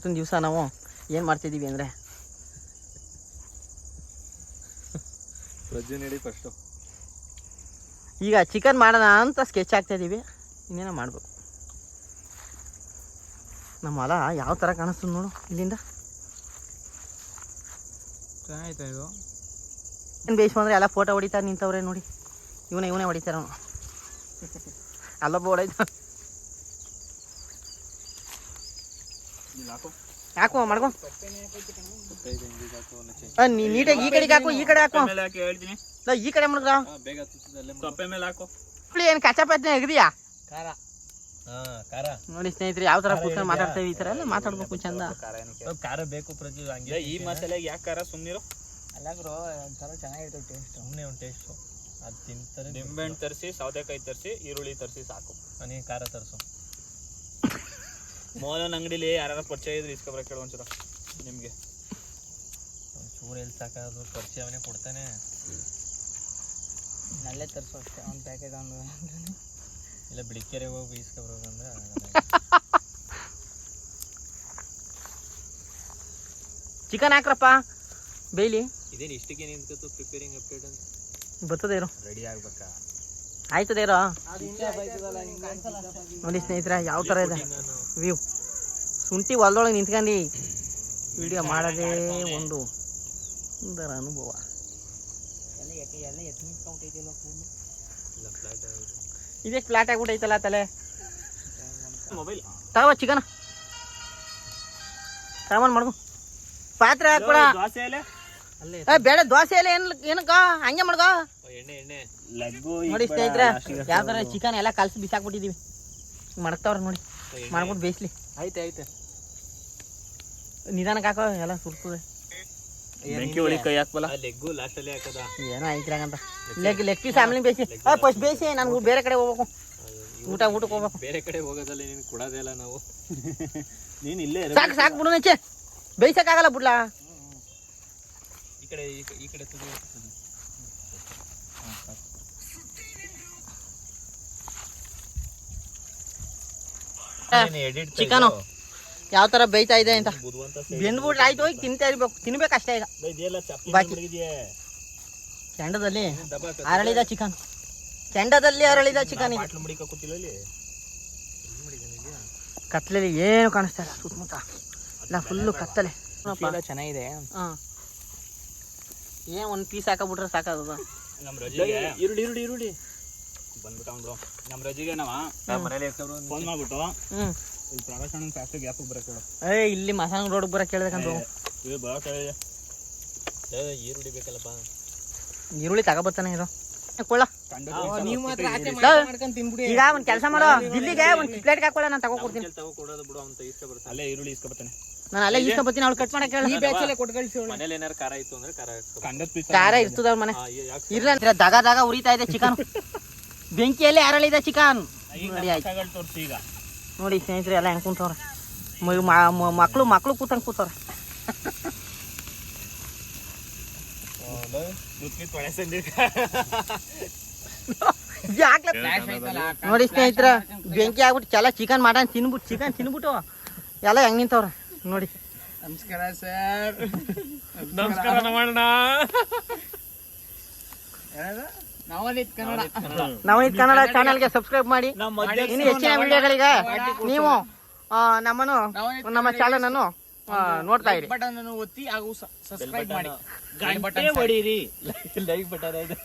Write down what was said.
ಇವತ್ತಿನ ದಿವಸ ನಾವು ಏನು ಮಾಡ್ತಿದ್ದೀವಿ ಅಂದರೆ ಫಸ್ಟು ಈಗ ಚಿಕನ್ ಮಾಡೋಣ ಅಂತ ಸ್ಕೆಚ್ ಹಾಕ್ತಾಯಿದ್ದೀವಿ. ಇನ್ನೇನೋ ಮಾಡಬೇಕು. ನಮ್ಮ ಹೊಲ ಯಾವ ಥರ ಕಾಣಿಸ್ತದೆ ನೋಡು ಇಲ್ಲಿಂದ. ಚೆನ್ನಾಯ್ತಾ ಇದು? ಏನು ಬೇಯಿಸ್ಕೊಂಡ್ರೆ ಎಲ್ಲ ಫೋಟೋ ಹೊಡಿತಾರೆ ನಿಂತವ್ರೆ ನೋಡಿ. ಇವನೇ ಹೊಡಿತಾರೆ ಅವನು. ಅಲ್ಲೊಬ್ಬ ಹೊಡೈತ. ಹಾಕೋ ಮಾಡ್ಕೊ. ನೀಟಾಗಿ ಈ ಕಡೆಗೆ ಹಾಕು, ಈ ಕಡೆ ಹಾಕು. ಈ ಕಡೆ ಮಾಡಿದ್ರ ಏನು ಕಚ್ಚಪಚ್ಚ ಎಗದಿಯಾ ನೋಡಿ ಸ್ನೇಹಿತರೆ, ಯಾವ ತರ ಕೂತ್ಕೊಂಡು ಮಾತಾಡ್ತೇವೆ. ಈ ತರ ಎಲ್ಲ ಮಾತಾಡ್ಬೇಕು ಚಂದ. ಖಾರ ಬೇಕು ಪ್ರತಿ ಹಂಗೆ. ಈ ಮಸಾಲೆ ಯಾಕೆ ಖಾರ ಸುಮ್ಮನಿರು ಅಲ್ಲ ಬ್ರೋ, ಒಂಥರ ಚೆನ್ನಾಗಿರ್ತದೆ ಟೇಸ್ಟ್. ಸುಮ್ಮನೆ ಒಂದು ಟೇಸ್ಟು ಅದು ತಿಂತಾರೆ. ನಿಂಬೆಹಣ್ಣು ತರಿಸಿ, ಸೌತೆಕಾಯಿ ತರಿಸಿ, ಈರುಳ್ಳಿ ತರಿಸಿ ಸಾಕು. ನನಗೆ ಖಾರ ತರಿಸು. ಮೋಹನ್ ಅಂಗಡಿಲಿ ಯಾರು ಪರಿಚಯ ಇದ್ರೆ ಇಸ್ಕೊಬ್ರ ಕೇಳು ಒಂಚೂರು. ನಿಮಗೆ ಒಂಚೂರು ಎಲ್ಲಿ ಸಾಕಾದ್ರು ಪರಿಚಯವನೇ ಕೊಡ್ತಾನೆ. ನಲ್ಲೇ ತರಿಸು ಅಷ್ಟೇ ಒಂದು ಪ್ಯಾಕೆಟ್. ಒಂದು ಇಲ್ಲ ಬಿಳಿಕೆರೆಗೆ ಹೋಗಿ ಇಸ್ಕೊಬ್ರಂದ್ರೆ ಚಿಕನ್ ಹಾಕ್ರಪ್ಪ ಬೇಯ್ಲಿ. ಇದೇನು ಇಷ್ಟಕ್ಕೆ ನಿಂತ್ಕೊತು ಪ್ರಿಪೇರಿಂಗ್ ಅಪ್ಡೇಟ್ ಅಂತ ಬರ್ತದೆ ಇರೋ. ರೆಡಿ ಆಗ್ಬೇಕಾ? ಆಯ್ತದೆ ಇರೋ. ನೋಡಿ ಸ್ನೇಹಿತರೆ ಯಾವ ಥರ ಇದೆ ವ್ಯೂ. ಶುಂಠಿ ಹೊಲದೊಳಗೆ ನಿಂತ್ಕೊಂಡು ವಿಡಿಯೋ ಮಾಡೋದೇ ಒಂದು ಸುಂದರ ಅನುಭವ. ಇದಕ್ಕೆ ಫ್ಲಾಟ್ ಆಗ್ಬಿಟ್ಟೈತಲ್ಲ ತಲೆ. ಮೊಬೈಲ್ ತಗೋ ಚಿಕನ್ ಸಾಮಾನು ಮಾಡ್ಕೊ. ಪಾತ್ರೆ ಹಾಕ್ಬಿಡ. ಬೇಡ ದೋಸೆ ಎಲ್ಲ ಏನಕ್ಕ ಹಂಗೆ ಮಾಡ್ಕೊ. ನೋಡಿ ಸ್ನೇಹಿತರೆ ಯಾವ ಥರ ಚಿಕನ್ ಎಲ್ಲ ಕಲಸಿ ಬಿಸಾಕ್ಬಿಟ್ಟಿದೀವಿ. ಮಡಗ್ತಾವ್ರ ನೋಡಿ, ಮಾಡ್ಬಿಟ್ಟು ಬೇಯಿಸ್ಲಿ. ಆಯ್ತು ನಿಧಾನಕ್ಕೆ ಹಾಕೋ, ಎಲ್ಲ ಸುರ್ತದೆ. ಬೆಂಕಿ ಒಳಗೆ ಕೈ ಹಾಕ್ಬಲ್ಲ. ಲೆಗ್ಗು ಲಾಸ್ಟಲ್ಲಿ ಹಾಕದ ಏನೋ ಐತ್ರಾಗಂತ ಲೆಗ್ ಪೀಸ್ ಆಮೇಲೆ ಬೇಯಿಸಿ. ಫಸ್ಟ್ ಬೇಯಿಸಿ, ನಾನು ಬೇರೆ ಕಡೆ ಹೋಗ್ಬೇಕು. ಊಟಕ್ಕೆ ಹೋಗ್ಬೇಕು. ಬೇರೆ ಕಡೆ ಹೋಗೋದಲ್ಲ, ನೀನು ಕೊಡೋದೇ ಇಲ್ಲ ನಾವು. ನೀನು ಇಲ್ಲೇ ಸಾಕು ಬಿಡು ನೆಚ್ಚೆ. ಬೇಯಿಸಕ್ಕಾಗಲ್ಲ ಬಿಡ್ಲಾ. ಈ ಕಡೆ ಚಿಕನು ಯಾವ ತರ ಬೇಯ್ತಾ ಇದೆ ಅಂತ ಬೆಂದ್ಬಿಟ್ರೆ ಆಯ್ತು. ಹೋಗಿ ತಿನ್ಬೇಕು ಅಷ್ಟೇ. ಈಗ ಬಾಕಿ ಕೆಂಡದಲ್ಲಿ ಅರಳಿದ ಚಿಕನ್. ಕೆಂಡದಲ್ಲಿ ಅರಳಿದ ಚಿಕನ್. ಕತ್ಲೆಲಿ ಏನು ಕಾಣಿಸ್ತಾ ಇಲ್ಲ ಸುತ್ತಮುತ್ತ ಇಲ್ಲ, ಫುಲ್ಲು ಕತ್ತಲೆ. ಚೆನ್ನಾಗಿದೆ. ಏನ್ ಒಂದ್ ಪೀಸ್ ಹಾಕಬಿಟ್ರೆ ಸಾಕಾಗದ. ನಮ್ಮ ರಜಿಗೆ ಈರುಳ್ಳಿ ಬಂದ್ಬಿಟ್ಟು ನಮ್ಮ ರಜಿಗೆ ಫೋನ್ ಮಾಡ್ಬಿಟ್ಟು ಇಲ್ಲಿ ಪ್ರಕಾಶ್ ಫ್ಯಾಕ್ಟ್ರಿ ಗ್ಯಾಪ್ ಬರಕ್ಕೆ ಇಲ್ಲಿ ಮಸಾಲ ರೋಡ್ ಬರಕ್ ಕೇಳ್ಬೇಕಂತ. ಈರುಳ್ಳಿ ಬೇಕಲ್ಲಪ್ಪ. ಈರುಳ್ಳಿ ತಗೋಬರ್ತಾನೆ ಇರೋ ಕೊಳ್ಳ. ಈಗ ಒಂದ್ ಕೆಲಸ ಮಾಡೋ, ದಿಲ್ಲಿಗೆ ಒಂದ್ ಪ್ಲೇಟ್ ಹಾಕೊಳ್ಳ, ನಾನು ತಗೋಕೊಡ್ತೀನಿ. ತಗೋಕೊಡೋದು ಬಿಡು ಅಂತ ಇಸ್ಕೊಬರ್ತಾನೆ. ಅಲ್ಲೇ ಈರುಳ್ಳಿ ಇಸ್ಕೊಬರ್ತಾನೆ. ನಾನು ಅಲ್ಲೇ ಇಸ್ಕೊಬರ್ತೀನಿ. ಅವ್ಳು ಕಟ್ ಮಾಡಕ್ಕೆ ಹೇಳಿ. ಮನೇಲಿ ಏನಾರು ಖಾರ ಇತ್ತು ಅಂದ್ರೆ ಖಾರ ಇರ್ತದ ಅವ್ರ ಮನೆ. ಇರ್ಲ ದಗ ಉರಿತಾ ಇದೆ ಚಿಕನ್. ಬೆಂಕಿಯಲ್ಲಿ ಅರಳಿದ ಚಿಕನ್ ತೋರಿಸಿ. ಈಗ ನೋಡಿ ಸ್ನೇಹಿತರೆ ಎಲ್ಲ ಹೆಂಗ್ ಕುಂತವ್ರೆ. ಮಕ್ಳು ಕೂತಂಗ್ ಕೂತವ್ರೆ. ನೋಡಿ ಸ್ನೇಹಿತರ ಬೆಂಕಿ ಆಗ್ಬಿಟ್ಟು ಎಲ್ಲ ಚಿಕನ್ ಮಾಡೋಣ ತಿನ್ಬಿಟ್ಟು ಎಲ್ಲ ಹೆಂಗ್ ನಿಂತವ್ರೆ ನೋಡಿ. ನಮಸ್ಕಾರ ಸರ್. ನಮಸ್ಕಾರ ನಮ್ಮಣ್ಣ. ನವನೀತ್ ಕನ್ನಡ ಚಾನೆಲ್ಗೆ ಸಬ್ಸ್ಕ್ರೈಬ್ ಮಾಡಿ. ಇನ್ನು ಹೆಚ್ಚಿನ ವಿಡಿಯೋಗಳಿಗೆ ನೀವು ನಮ್ಮನ್ನು ನಮ್ಮ ಚಾನೆಲ್ ಅನ್ನು ನೋಡ್ತಾ ಇರಿ. ಬಟನ್ ಒತ್ತಿ ಹಾಗೂ ಸಬ್ಸ್ಕ್ರೈಬ್ ಮಾಡಿ. ಗಂಟೆ ಹೊಡೀರಿ. ಲೈಕ್ ಬಟನ್ ಇದೆ.